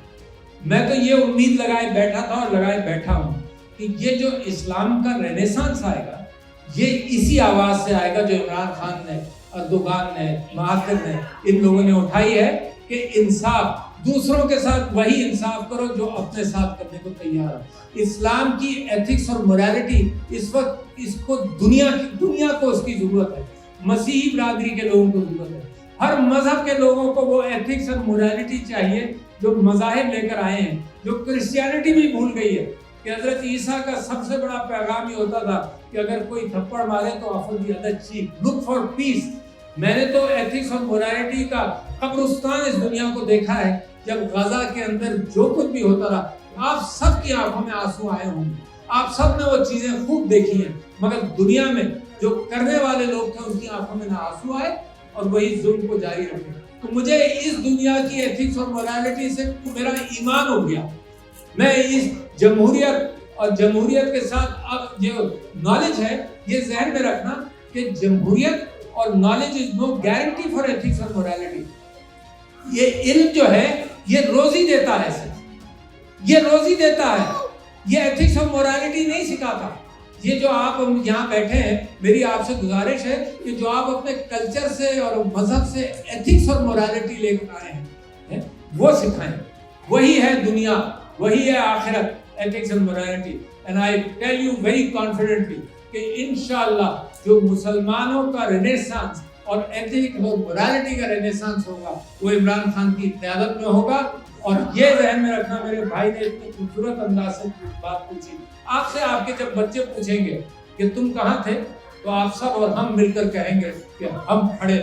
میں تو یہ امید لگائے بیٹھا تھا اور لگائے بیٹھا ہوں کہ یہ جو اسلام کا رینیسانس آئے گا, یہ اسی آواز سے آئے گا جو عمران خان نے, اردوغان نے, مہاتر نے, ان لوگوں نے اٹھائی ہے کہ انصاف, دوسروں کے ساتھ وہی انصاف کرو جو اپنے ساتھ کرنے کو تیار ہو. اسلام کی ایتھکس اور مورالیٹی اس وقت, اس کو دنیا کو اس کی ضرورت ہے. مسیحی برادری کے لوگوں کو ضرورت ہے, ہر مذہب کے لوگوں کو وہ ایتھکس اور مورالیٹی چاہیے جو مذاہب لے کر آئے ہیں, جو کرسچینٹی بھی بھول گئی ہے. کہ حضرت عیسیٰ کا سب سے بڑا پیغام یہ ہوتا تھا کہ اگر کوئی تھپڑ مارے تو offer the other cheek, look for peace. میں نے تو ایتھکس اور مورالیٹی کا قبرستان اس دنیا کو دیکھا ہے. جب غزہ کے اندر جو کچھ بھی ہوتا رہا, آپ سب کی آنکھوں میں آنسو آئے ہوں گے, آپ سب نے وہ چیزیں خوب دیکھی ہیں, مگر دنیا میں جو کرنے والے لوگ تھے ان کی آنکھوں میں نہ آنسو آئے اور وہی ظلم کو جاری رکھے. تو مجھے اس دنیا کی ایتھکس اور مورالیٹی سے میرا ایمان ہو گیا. میں اس جمہوریت اور جمہوریت کے ساتھ اب جو نالج ہے, یہ ذہن میں رکھنا کہ جمہوریت اور knowledge is no guarantee for ethics اور مورالیٹی. یہ علم جو ہے یہ روزی دیتا ہے, یہ روزی دیتا ہے, یہ ایتھکس اور مورالیٹی نہیں سکھاتا. یہ جو آپ یہاں بیٹھے ہیں, میری آپ سے گزارش ہے کہ جو آپ اپنے کلچر سے اور مذہب سے ایتھکس اور مورالیٹی لے کر آئے ہیں وہ سکھائیں. وہی ہے دنیا, وہی ہے آخرت, ethics and morality. And I tell you very confidently کہ انشاءاللہ جو مسلمانوں کا رینیسانس اور ethics اور morality کا رینیسانس ہوگا وہ عمران خان کی قیادت میں ہوگا. اور یہ ذہن میں رکھنا, میرے بھائی نے اتنے خوبصورت انداز سے بات پوچھی. آپ سے آپ کے جب بچے پوچھیں گے کہ تم کہاں تھے, تو آپ سب اور ہم مل کر کہیں گے کہ ہم کھڑے